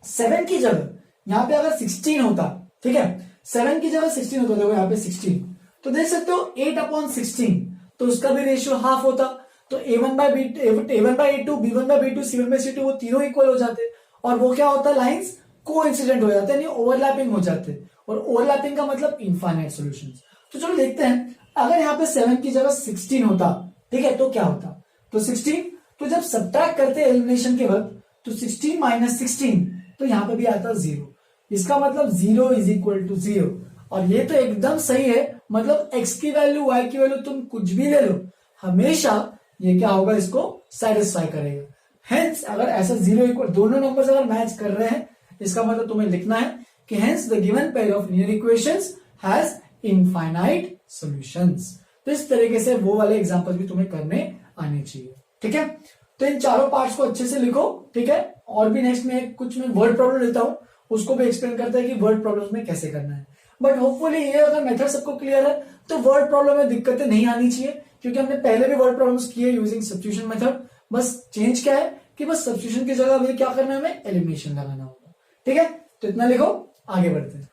7 की जगह यहाँ पे अगर 16 होता, ठीक है 7 की जगह 16 होता, देखो यहाँ पे 16, तो देख सकते हो 8/16, तो उसका भी रेशियो हाफ होता, तो A1 by A2, B1 by B2, C1 by C2 वो तीनों इक्वल हो जाते, और वो क्या होता है लाइंस कोइंसिडेंट हो जाते हैं, ओवरलैपिंग हो जाते, और ओवरलैपिंग का मतलब इनफाइनाइट सॉल्यूशंस। तो चलो देखते हैं, अगर यहाँ पे 7 की जगह 16 होता, ठीक है, तो क्या होता, तो 16, तो जब सब्ट्रैक्ट करते हैं एलिमिनेशन के वक्त, तो 16 माइनस 16, तो यहाँ पे भी आता 0, इसका मतलब 0 इज इक्वल टू 0, और ये तो एकदम सही है, मतलब x की वैल्यू y की वैल्यू तुम कुछ भी ले लो, हमेशा ये क्या होगा, इसको सेटिस्फाई करेगा। हेंस अगर ऐसा 0 इक्वल दोनों नंबर्स अगर मैच कर रहे हैं, इसका मतलब तुम्हें लिखना है कि hence the given pair of linear equations has infinite solutions. तो इस तरीके से वो वाले एग्जांपल भी तुम्हें करने आने चाहिए, ठीक है। तो इन चारों पार्ट्स को अच्छे से लिखो, ठीक है। और भी नेक्स्ट में कुछ मैं वर्ड प्रॉब्लम लेता हूं, उसको भी एक्सप्लेन करता है कि वर्ड प्रॉब्लम्स में कैसे करना है। बट होपफुली ये अगर मेथड सबको क्लियर है तो वर्ड प्रॉब्लम में दिक्कतें नहीं आनी चाहिए, क्योंकि हमने पहले भी वर्ड प्रॉब्लम्स किए यूजिंग सब्स्टिट्यूशन मेथड। बस चेंज क्या है कि बस सब्स्टिट्यूशन की जगह अभी क्या करना है, हमें एलिमिनेशन लगाना होगा, ठीक है। तो इतना लिखो, आगे बढ़ते हैं।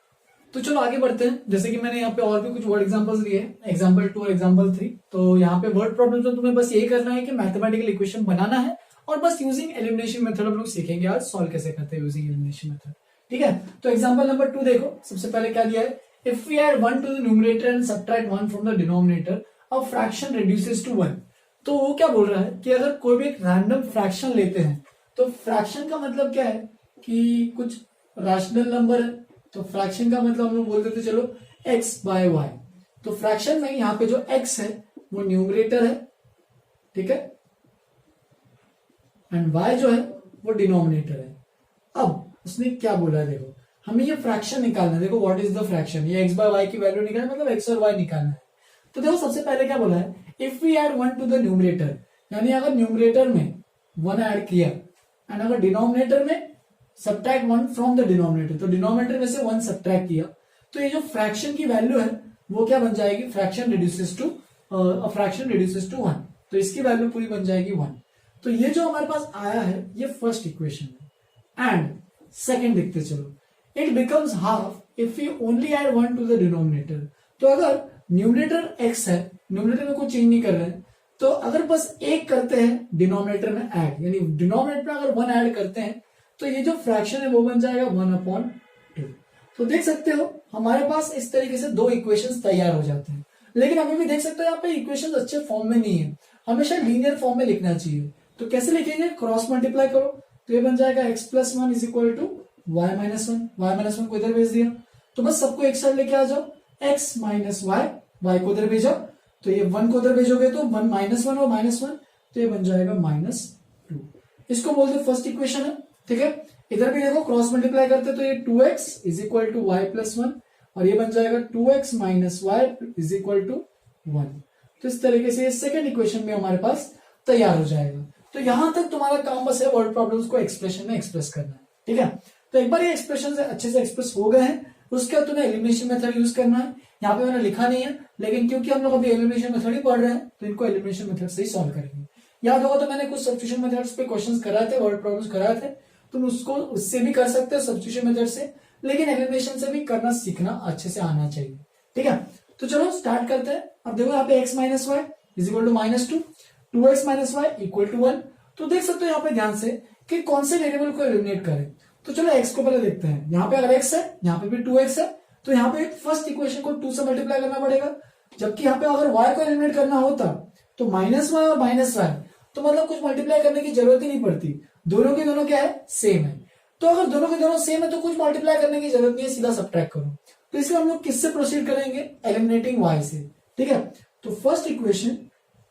तो चलो आगे बढ़ते हैं। जैसे कि मैंने यहाँ पे और भी कुछ वर्ड एग्जांपल्स लिए हैं, एग्जांपल 2 और एग्जांपल 3। तो यहाँ पे वर्ड प्रॉब्लम तो तुम्हें बस यही करना है कि मैथमेटिकल इक्वेशन बनाना है और बस यूजिंग एलिमिनेशन मेथड हम लोग सीखेंगे आज सॉल्व कैसे करते हैं यूजिंग एलिमिनेशन मेथड। ठीक है, तो एग्जांपल नंबर 2 देखो। सबसे पहले क्या दिया है, if we add 1 to the numerator and subtract 1 from the denominator a fraction reduces to 1। तो वो क्या बोल रहा है कि अगर कोई भी एक रैंडम फ्रैक्शन लेते हैं, तो फ्रैक्शन का मतलब क्या है कि कुछ रैशनल नंबर है, तो फ्रैक्शन का मतलब हम लोग बोल देते चलो x बाय वाई। तो फ्रैक्शन में यहाँ पे जो x है वो न्यूमरेटर है, ठीक है, एंड y जो है वो डिनोमिनेटर है। अब उसने क्या बोला है, देखो हमें ये फ्रैक्शन निकालना है। देखो व्हाट इज द फ्रैक्शन, ये x बाय वाई की वैल्यू निकालना मतलब x और y निकालना है। तो देखो सबसे पहले क्या बोला है, if we add 1 to the numerator, यानी अगर न्यूमरेटर में 1 ऐड किया एंड अगर डिनोमिनेटर में सब्ट्रैक्ट 1 फ्रॉम द डिनोमिनेटर, तो डिनोमिनेटर में से 1 सब्ट्रैक्ट किया, तो ये जो फ्रैक्शन की वैल्यू है वो क्या बन जाएगी, फ्रैक्शन रिड्यूसेस टू 1। तो इसकी वैल्यू पूरी बन जाएगी 1। तो ये जो हमारे पास आया है ये फर्स्ट इक्वेशन है। एंड सेकेंड देखते चलो, it becomes half if you only add 1 to the denominator. तो अगर न्यूमरेटर x है, न्यूमरेटर में कुछ चेंज नहीं कर रहे हैं, तो अगर बस एक करते हैं डिनोमिनेटर में ऐड, यानी डिनोमिनेटर में अगर 1 ऐड करते हैं, तो ये जो फ्रैक्शन है वो बन जाएगा 1/2। तो देख सकते हो हमारे पास इस तरीके से दो इक्वेशंस तैयार हो जाते हैं। लेकिन अभी भी देख सकते हो यहाँ पे इक्वेशंस अच्छे फॉर्म में नहीं है, हमेशा लीनियर फॉर्म में लिखना चाहिए। तो कैसे लिखेंगे, क्रॉस मल्टीप्लाई करो, तो ये बन जाएगा x plus 1 is equal to y minus 1। Y minus 1 को इधर भेज दिया, तो बस सबको एक साइड लेके आ जाओ, x माइनस वाई, वाई को इधर भेजो, तो ये 1 को इधर भेजोगे तो 1 माइनस 1 और माइनस 1, तो ये बन जाएगा -2। इसको बोलते फर्स्ट इक्वेशन है, ठीक है। इधर भी देखो क्रॉस मल्टीप्लाई करते तो ये 2x is equal to y plus 1 और ये बन जाएगा 2x minus y is equal to 1। तो इस तरीके से ये सेकंड इक्वेशन में हमारे पास तैयार हो जाएगा। तो यहां तक तुम्हारा काम बस है वर्ड प्रॉब्लम्स को एक्सप्रेशन में एक्सप्रेस करना है, ठीक है। तो एक बार ये एक्सप्रेशन अच्छे से एक्सप्रेस हो गए हैं, उसके बाद तुम्हें एलिमिनेशन मेथड यूज करना है। यहाँ पे मैंने लिखा नहीं है, लेकिन क्योंकि हम लोग अभी एलिमिनेशन मेथड ही पढ़ रहे हैं तो इनको एलिमिनेशन मेथड से ही सॉल्व करेंगे। याद होगा तो मैंने कुछ सब्स्टिट्यूशन मेथड्स पे क्वेश्चंस कराए थे, वर्ड प्रॉब्लम्स कराए थे, तुम उसको उससे भी कर सकते हो सब्स्टिट्यूशन मेथड से, लेकिन एलिमिनेशन से भी करना सीखना अच्छे से आना चाहिए, ठीक है। तो चलो स्टार्ट करते हैं। अब देखो यहाँ पे x minus y is equal to -2, 2x minus y equal to 1। तो देख सकते हो यहाँ पे ध्यान से कि कौन से वेरिएबल को एलिमिनेट करें। तो चलो x को पहले देखते हैं। यहाँ पे अगर x है, यहाँ पे भी 2x है, तो यहाँ पे फर्स्ट इक्वेशन को 2 से मल्टीप्लाई करना पड़ेगा। जबकि यहाँ पे अगर y को एलिमिनेट करना होता तो -y और -y, तो मतलब कुछ मल्टीप्लाई करने की जरूरत ही नहीं पड़ती, दोनों के दोनों क्या है, सेम है। तो अगर दोनों के दोनों सेम है तो कुछ मल्टीप्लाई करने की जरूरत नहीं है, सीधा सब्ट्रैक्ट करो। तो इसलिए हम लोग किससे प्रोसीड करेंगे, एलिमिनेटिंग y से, ठीक है। तो first equation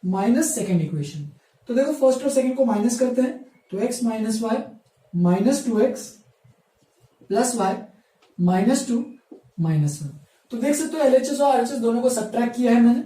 minus second equation, तो देखो फर्स्ट और सेकेंड को माइनस करते हैं, तो x minus y minus 2x plus y -2 -1। तो देख सकते हो LHS और RHS दोनों को सब्ट्रैक्ट किया है मैंने।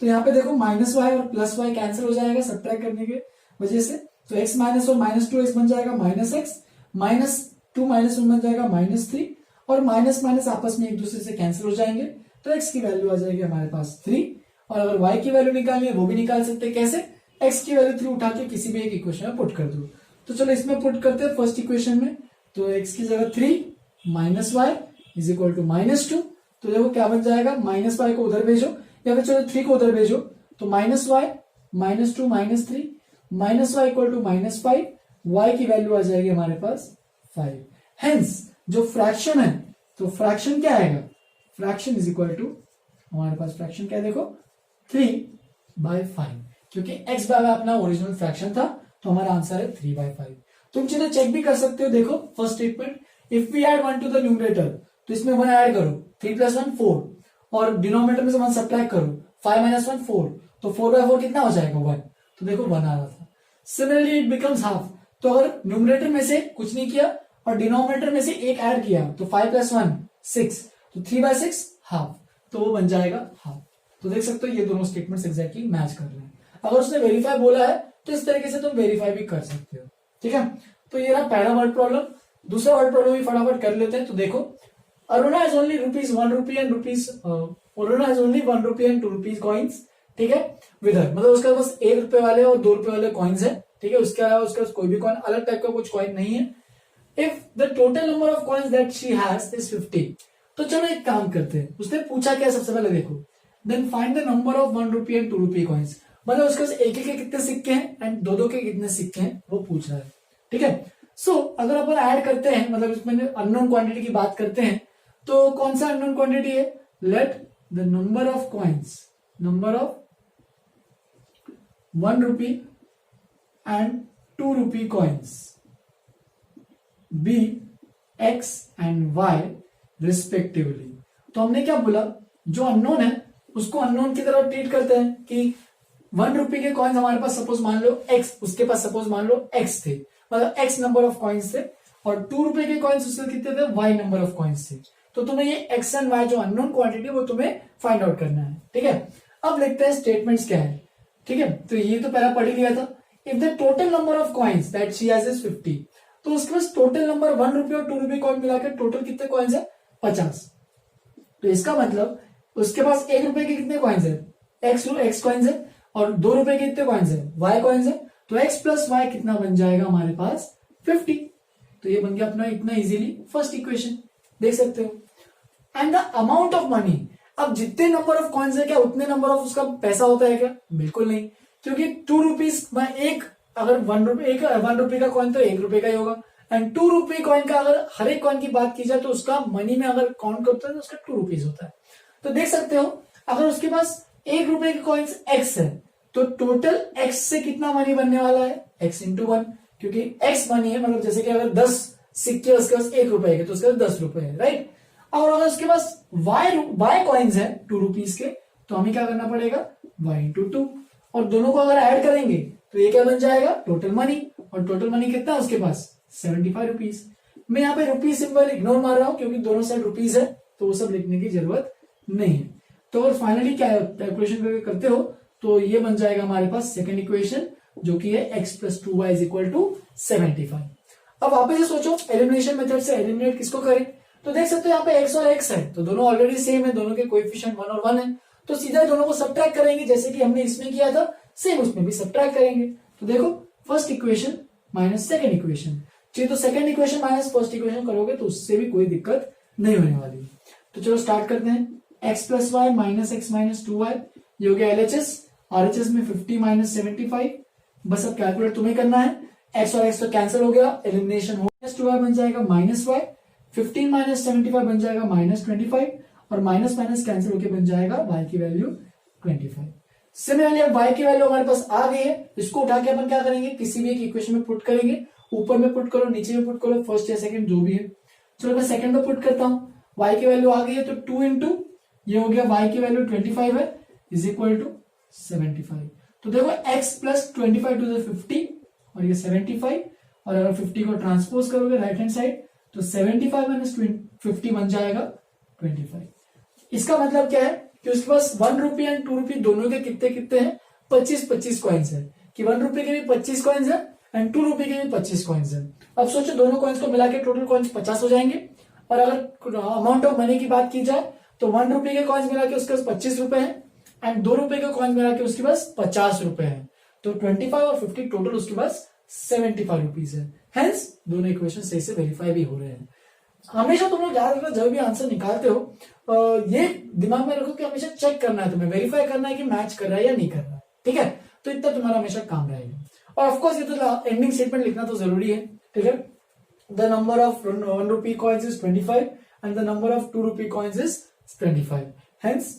तो यहाँ पे देखो माइनस वाई और प्लस वाई कैंसिल हो जाएगा सब्ट्रैक्ट करने के वजह से, तो x माइनस और -2x बन जाएगा -x, -2 -1 बन जाएगा -3, और माइनस माइनस आपस में एक दूसरे से कैंसिल हो जाएंगे, तो x की वैल्यू आ जाएगी हमारे पास 3। और अगर y की वैल्यू निकालनी है वो भी निकाल सकते हैं, कैसे, x की वैल्यू 3 उठा के किसी भी एक इक्वेशन में पुट कर दो। तो चलो इसमें पुट करते हैं फर्स्ट इक्वेशन में, तो x की जगह 3 minus y is equal to -2। तो देखो क्या बन जाएगा, माइनस वाई को उधर भेजो या फिर चलो 3 को उधर भेजो, तो -y -2 -3 -y equal to -5, y की वैल्यू आ जाएगी हमारे पास 5। हेंस जो फ्रैक्शन है, तो फ्रैक्शन क्या आएगा, फ्रैक्शन इज इक्वल टू हमारे पास फ्रैक्शन क्या है, देखो 3/5, क्योंकि x बाय अपना ओरिजिनल फ्रैक्शन था, तो हमारा आंसर है 3/5। तुम चीजें चेक भी कर सकते हो, देखो first statement, if we add 1 to the numerator, तो इसमें 1 ऐड करो, 3 + 1 4, और डिनोमिनेटर में से 1 सब्ट्रैक्ट करो, 5 - 1 4, तो 4/4 कितना हो जाएगा, 1। तो देखो 1 आ रहा था। सिमिलरली इट बिकम्स हाफ, तो अगर न्यूमरेटर में से कुछ नहीं किया और डिनोमिनेटर में से एक ऐड किया, तो 5 + 1 6, तो 3/6 हाफ, तो वो बन जाएगा हाफ। तो देख सकते हो ये दोनों स्टेटमेंट्स एग्जैक्टली मैच कर रहे हैं। अगर उसने वेरीफाई बोला है तो इस तरीके से तुम वेरीफाई भी कर सकते हो, ठीक है। तो ये रहा पहला वर्ड प्रॉब्लम। दूसरा वर्ड प्रॉब्लम भी फटाफट कर लेते हैं। तो देखो, Aruna has only ₹1 and Aruna has only ₹1 and ₹2 coins, ठीक है, विद हर, मतलब उसका बस ₹1 वाले और ₹2 वाले कॉइन्स है, ठीक है। उसके अलावा उसका कोई भी कॉइन, अलग टाइप का कुछ कॉइन नहीं है। If the total number of coins that she has is 50, तो चलो एक काम करते हैं, उसने पूछा क्या सबसे पहले देखो, then find the number of 1 rupee and 2 rupee coins, मतलब उसके पास एक के कितने सिक्के हैं एंड दो के कितने सिक्के हैं वो पूछ रहा है। ठीक है, सो अगर अपन ऐड करते हैं, मतलब इसमें अननोन क्वांटिटी की बात करते हैं, तो कौन सा अननोन क्वांटिटी है, let the number of coins, number of 1 rupee and 2 rupee coins be x and y respectively. तो हमने क्या बोला, जो अननोन है उसको अननोन की तरह ट्रीट करते हैं कि 1 रुपी के कॉइन्स हमारे पास सपोज मान लो एक्स, उसके पास सपोज मान लो एक्स थे, मतलब एक्स नंबर ऑफ कॉइन्स थे, और 2 रुपए के कॉइन्स उसके कितने थे, वाई नंबर ऑफ कॉइन्स थे। तो तुम्हें ये एक्स एंड वाई जो अननोन क्वांटिटी वो तुम्हें फाइंड आउट करना है। ठीक है, अब लिखते हैं स्टेटमेंट्स क्या है। ठीक है, तो ये तो पहला पढ़ ही लिया था, if the total number of coins that she has is 50, तो उसके पास टोटल नंबर 1 रुपये और 2 रुपये कॉइन मिलाकर टोटल कितने कॉइन्स है, 50। तो इसका मतलब उसके पास 1 रुपए के कितने कॉइन्स है, एक्स कॉइन्स है, और 2 रुपए के कितने कॉइन्स है, वाई कॉइन्स है। तो एक्स प्लस वाई कितना बन जाएगा हमारे पास, 50। तो ये बन गया अपना इतना इजीली फर्स्ट इक्वेशन, देख सकते हो। And the amount of money, अब जितने नंबर ऑफ कॉइन्स है क्या उतने नंबर ऑफ उसका पैसा होता है क्या, बिल्कुल नहीं, क्योंकि 2 रुपीज में एक, अगर 1 रुपए का कॉइन तो 1 रुपए का ही होगा, एंड 2 रुपए कॉइन का अगर हर एक कॉइन की बात की जाए तो उसका मनी में अगर काउंट करते हैं तो उसका 2 रुपीज होता है। तो देख सकते हो अगर उसके पास 1 रुपए के कॉइन्स एक्स है तो टोटल एक्स से कितना मनी बनने वाला है, एक्स इंटू 1, क्योंकि एक्स मनी है, मतलब जैसे कि अगर 10 सिक्के उसके पास 1 रुपए के तो उसके पास 10 रुपए है, राइट। और अगर उसके पास वाई कॉइन्स है 2 रुपीज के, तो हमें क्या करना पड़ेगा, वाई इंटू 2, और दोनों को अगर ऐड करेंगे तो ये क्या बन जाएगा, टोटल मनी, और टोटल मनी कितना है उसके पास, 75 रुपीज। मैं यहाँ पे रुपीज सिंबल इग्नोर मार रहा हूं क्योंकि दोनों साइड रुपीज है, तो वो सब लिखने की जरूरत नहीं है। तो अगर फाइनली क्या कैलकुलेशन करके करते हो तो ये बन जाएगा हमारे पास सेकंड इक्वेशन, जो कि है x plus 2y is equal to 75। अब वापस से सोचो एलिमिनेशन मेथड से एलिमिनेट किसको करें, तो देख सकते हो यहाँ पे x और x है तो दोनों ऑलरेडी सेम है, दोनों के कोएफिशिएंट 1 और 1 है, तो सीधा दोनों को सबट्रैक्ट करेंगे जैसे कि हमने इसमें किया था, सेम उसमें भी सबट्रैक्ट करेंगे। तो देखो first equation minus second equation, तो second equation minus first equation करोगे तो उससे भी कोई दिक्कत नहीं होने वाली। तो चलो स्टार्ट करते हैं, x plus y minus x minus 2y, ये हो गया LHS, RHS में 50 माइनस 75, बस अब कैलकुलेट तुम्हें करना है, x और x तो कैंसिल हो गया, एलिमिनेशन हो गया, 2y बन जाएगा माइनस वाई, 15 माइनस 75 बन जाएगा माइनस 25, और माइनस माइनस कैंसिल होकर बन जाएगा y की वैल्यू 25। सिमिलरली अब y की वैल्यू हमारे पास आ गई है, इसको उठा के अपन क्या करेंगे, किसी भी एक इक्वेशन में पुट करेंगे, ऊपर में पुट करो नीचे में पुट करो, फर्स्ट या सेकंड जो भी है। चलो मैं सेकंड में पुट करता हूँ, y की वैल्यू आ गई है तो 2 इंटू ये हो गया y की वैल्यू 25 है इज इक्वल टू 75। तो देखो x प्लस 25 टू द 50 और ये 75, और अगर 50 को ट्रांसपोज करोगे राइट हैंड साइड तो 75 माइनस 50 बन जाएगा 25। इसका मतलब क्या है कि उसके पास 1 रुपी एंड 2 रुपी दोनों के कितने कितने हैं, 25 कॉइन्स है, कि 1 रुपए के भी 25 कॉइन्स है एंड 2 रुपए के भी 25 कॉइन्स है। अब सोचो दोनों कॉइन्स को मिला के टोटल कॉइन्स 50 हो जाएंगे, और अगर अमाउंट ऑफ मनी की बात की जाए तो 1 रुपए के कॉइन्स मिला के उसके पास 25 रुपए है एंड 2 रुपए के कॉइन्स मिला के उसके पास 50 रुपए है, तो 25 और 50 टोटल उसके पास 75 रुपीज है। हेंस दोनों इक्वेशन सही से वेरीफाई भी हो रहे हैं। हमेशा तुम लोग याद रखना जब भी आंसर निकालते हो ये दिमाग में रखो कि हमेशा चेक करना है, तुम्हें वेरीफाई करना है कि मैच कर रहा है या नहीं कर रहा है, ठीक है। तो इतना तुम्हारा हमेशा काम रहेगा। और ऑफकोर्स ये तो एंडिंग स्टेटमेंट लिखना तो जरूरी है, ठीक है। The number of 1 rupee coins is 25 and the number of 2 rupee coins is 25, hence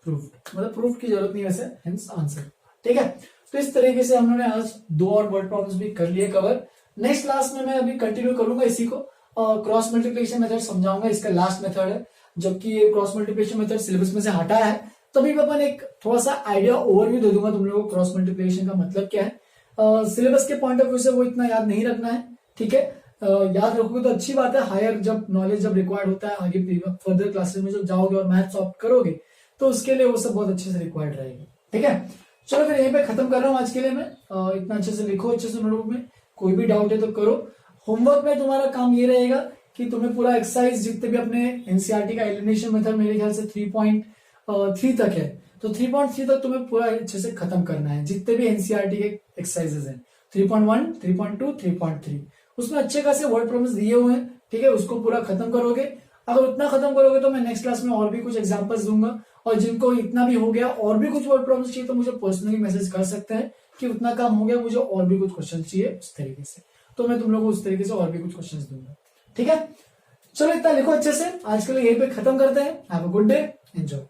proved, मतलब प्रूफ की जरूरत नहीं वैसे, हेंस आंसर, ठीक है। तो इस तरीके से हम लोगों ने आज 2 और वर्ड प्रॉब्लम्स भी कर लिए कवर। नेक्स्ट क्लास में मैं अभी कंटिन्यू करूंगा इसी को, और क्रॉस मल्टीप्लिकेशन मेथड समझाऊंगा, इसका लास्ट मेथड है, जबकि ये क्रॉस मल्टीप्लिकेशन मेथड सिलेबस में से हटा है, तभी मैं अपन एक थोड़ा सा आइडिया ओवरव्यू दे दूंगा तुम लोगों को क्रॉस मल्टीप्लिकेशन का मतलब क्या है। सिलेबस के पॉइंट ऑफ व्यू से वो इतना याद नहीं रखना है, ठीक है। याद रखोगे तो अच्छी बात है, हायर जब नॉलेज जब रिक्वायर्ड होता है आगे फर्दर क्लासेस में जब जाओगे और मैथ सॉल्व करोगे तो उसके लिए वो सब बहुत अच्छे से रिक्वायर्ड रहेगा, ठीक है। चलो फिर यहीं पे खत्म कर रहा हूँ आज के लिए मैं। इतना अच्छे से लिखो, अच्छे से नोटबुक में, कोई भी डाउट है तो करो। होमवर्क में तुम्हारा काम ये रहेगा कि तुम्हें पूरा एक्सरसाइज जितने भी अपने एनसीईआरटी का एलिमिनेशन मेथड मेरे ख्याल से 3.3 तक है, तो 3.3 तक तुम्हें पूरा अच्छे से खत्म करना है, जितने भी एनसीईआरटी के एक्सरसाइजेस हैं 3.1, 3.2, 3.3, उसमें अच्छे खासे वर्ड प्रॉब्लम्स दिए हुए हैं, ठीक है। उसको पूरा खत्म करोगे। अगर उतना खत्म करोगे तो मैं नेक्स्ट क्लास में और भी कुछ एग्जांपल्स दूंगा, और जिनको इतना भी हो गया और भी कुछ वर्ड प्रॉब्लम्स चाहिए तो मुझे पर्सनली मैसेज कर सकते हैं कि उतना काम हो गया, मुझे और भी कुछ क्वेश्चन चाहिए उस तरीके से, तो मैं तुम लोगों को उस तरीके से और भी कुछ क्वेश्चन दूंगा। ठीक है, चलो इतना लिखो अच्छे से, आज के लिए यहीं पे खत्म करते हैं। Have a good day, enjoy.